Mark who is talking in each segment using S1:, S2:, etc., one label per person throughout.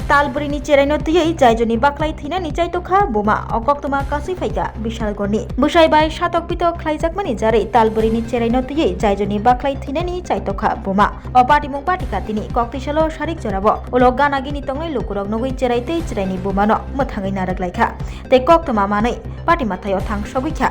S1: तालबुरिनि चेराइनो तुयै जायजोनि बाक्लाय थैनानि जायतखा बोमा अकक्तमा कासै फाइका बिशालगड़नि बुसाइबाय सातक पितक ख्लाइजाकमानि जारै तालबुरिनि चेराइनो तुयै जायजोनि बाक्लाय थैनानि जायतखा बोमा अपाटिमुं पाटिका तिनि कक्तिसालो सारिक जराबो उलो गानागिनि तंगै लुकुरक नगै चेराइते चेराइनि बोमानो मोथाङै नारगलायखा ते कक्तमा मानै पाटिमाथायाव थां सगैखा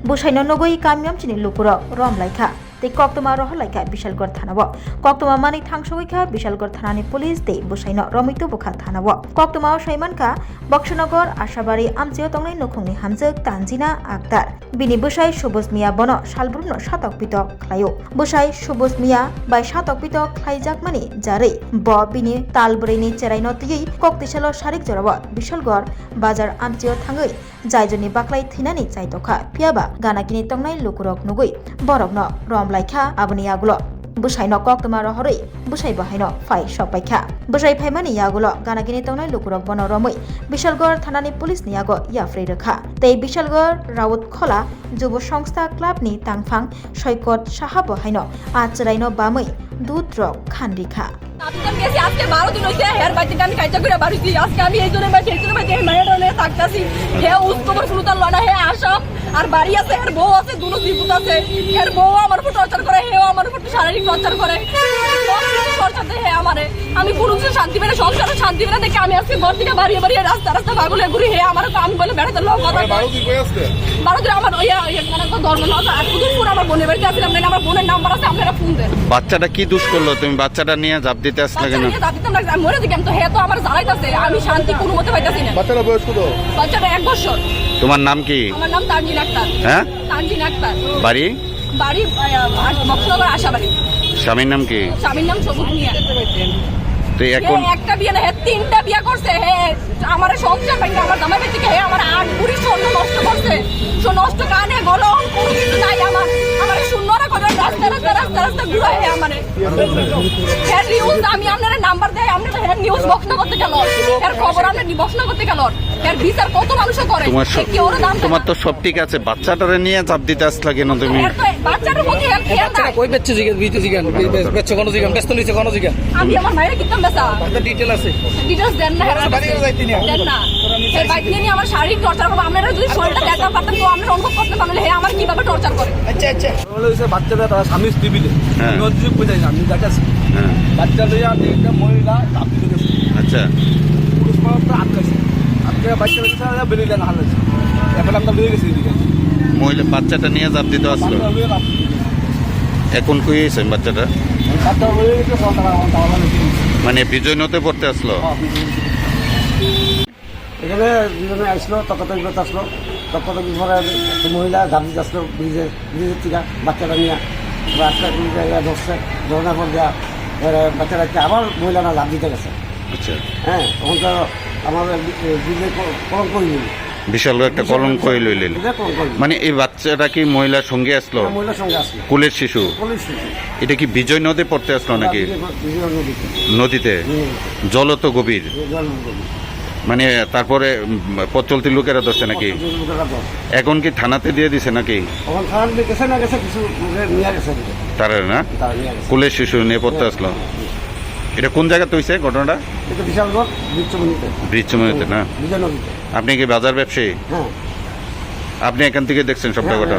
S1: बुसाइनो नगै कामियामचिनि लुकुरक रमलायखा ते कक्तमा रहलायखा बिशालगड़ थानाबो कक्तमा मानै थांसगैखा बिशालगड़ थानानि पुलिस ते बुसाइनो रमितो बुखा थानाबो कक्तमा साइमानखा बक्सनगर आशाबारी आमचियो तंगै नखंनि हामजक तानजिना आक्तार बिनि बुसाइ सुबुज मिया बनो सालब्रुनो सातक पितक ख्लायो बुसाइ सुबुज मिया बाय सातक पितक ख्लाइजाकमानि जारै ब बिनि तालबुरिनि चेराइनो तुयै कक्तिसालो सारिक जराबो बिशालगड़ बाजार आमचियो थाङै जायजोनि बाक्लाय थैनानि जायतखा पियाबा गानागिनि तंनाय लुकुरक नुगै बरकनो रमलायखा आबनि आगुलो बुसाइनो कक्तमा रहरै बुसाइ बाहायनो फाइ सपाइखा बुसाइ फाइमानि यागुलो गानागिनि तंनाय लुकुरक बनो रमै बिशालगड़ थानानि पुलिस नियागो याफ्रै रखा ते बिशालगड़ राउत खोला जुब संस्था क्लाबनि तांफां सैकत साहा बाहायनो आचराइनो बामै दुद्रक खानरिखा
S2: আজকে 12 দিন হইছে হেয়ার বাইতে আমি কাইটা করে বাড়িছি আজকে আমি এই জন্য মায়ের থাকতাছি হে উৎসবর শুরুতার লনা হে আসাম আর বাড়ি আছে এর বউ আছে দুনো জীবুত আছে এর বউ আমার উপর টর্চার করে হে আমার উপর শারীরিক টর্চার করে টর্চার দেয় হে আমারে আমি কোনো কিছু শান্তি পেলে সংসারে শান্তি পেলে দেখে আমি আজকে ঘর থেকে বাড়িয়ে বাড়িয়ে রাস্তা পাগলে ঘুরি হে আমার কাম বলে বেড়াতে লোক কথা 12 দিন কই আসছে 12 দিন আমার এখানে তো ধর্ম না আর কুদুরপুর আমার বোনের বাড়িতে আসলাম না আমার বোনের নাম্বার আছে আপনারা ফোন দেন
S3: বাচ্চাটা কি দোষ করলো তুমি বাচ্চাটা নিয়ে জাপ দিতে আসলে কেন
S2: আমি মরে দিলাম তো হে তো আমার জ্বালাইতাছে আমি শান্তি কোনো মতে পাইতাছি না
S3: বাচ্চাটা বয়স কত
S2: বাচ্চাটা 1 বছর
S3: তোমার নাম কি
S2: আমার নাম তানজিন আক্তার
S3: হ্যাঁ
S2: তানজিন আক্তার
S3: বাড়ি
S2: বক্সনগর আশাবাড়ি
S3: স্বামীর নাম কি
S2: স্বামীর নাম সবুজ মিয়া
S3: তো এখন
S2: একটা বিয়ে না হে তিনটা বিয়ে করছে হে আমার সংসার ভাঙে আমার জামাই বেটিকে হে আমার 8 বুড়ি স্বর্ণ নষ্ট করছে নষ্ট কানে গলম কোনো কিছু নাই আমার শূন্যরা করে রাস্তা ঘুরায় হে আমারে হে নিউজ আমি আপনার নাম্বার দেয় আপনারা হে নিউজ বক্স না করতে গেল এর খবর আপনি বক্স না করতে গেল এর বিচার কত মানুষ করে কি ওর নাম
S3: তোমার তো সব ঠিক আছে বাচ্চাটারে নিয়ে চাপ দিতে আসলে কেন তুমি
S2: বাচ্চাটার প্রতি হেল্প খেয়াল নাই
S4: কই বেচছে জিগান বিতে জিগান বেচছে কোন জিগান ব্যস্ত নিছে কোন জিগান
S2: আমি আমার মায়ের কিতাম বেচা
S4: কত ডিটেইল আছে
S2: ডিটেইলস দেন না হেরা
S4: বাড়ি যাইতে না
S2: দেন না এই বাইক নিয়ে আমার শারীরিক টর্চার করব আপনারা যদি শরীরটা দেখাতে পারতেন তো আমরা অনুভব করতে পারলে হে আমার কিভাবে টর্চার করে
S4: আচ্ছা বলে হইছে বাচ্চাটা তার স্বামী স্ত্রী মিলে নদী কই যায় আমি দেখাছি বাচ্চা লইয়া একটা মহিলা চাপ দিতে গেছে
S3: আচ্ছা
S4: পুলিশ পাওয়াটা আটকাইছে বাচ্চা বেরিয়ে বেরিয়ে না হালাইছে এখন আমরা বেরিয়ে গেছি এদিকে
S3: মহিলা বাচ্চাটা নিয়ে জাপ দিতে আসলো এখন কই হয়েছে বাচ্চাটা
S4: বাচ্চা বেরিয়ে গেছে
S3: মানে বিজয়নতে পড়তে আসলো
S4: এখানে দুজনে আসলো তকতকি করতে আসলো তকতকি পরে মহিলা ঝাঁপ দিতে আসলো ব্রিজের থেকে বাচ্চাটা নিয়ে বাচ্চা ধরছে ধরার পর দেওয়া বাচ্চাটাকে আবার মহিলারা ঝাঁপ দিতে গেছে
S3: আচ্ছা
S4: হ্যাঁ তখন তো আমাদের ব্রিজে কলঙ্ক হয়ে গেল
S3: বিশাল একটা কলঙ্ক লইলেন মানে এই বাচ্চাটা কি মহিলার সঙ্গে আসলো
S4: মহিলার সঙ্গে আসলো
S3: কুলের শিশু এটা কি বিজয় নদে পড়তে আসলো নাকি নদীতে জল তো গভীর মানে তারপরে পথ চলতি লোকেরা ধরছে নাকি এখন কি থানাতে দিয়ে দিছে নাকি তারা না কুলের শিশু নিয়ে পড়তে আসলো এটা কোন জায়গাতে হয়েছে ঘটনাটা ব্রিজচমনিতে না আপনি কি বাজার ব্যবসায়ী আপনি এখান থেকে দেখছেন সবটা ঘটনা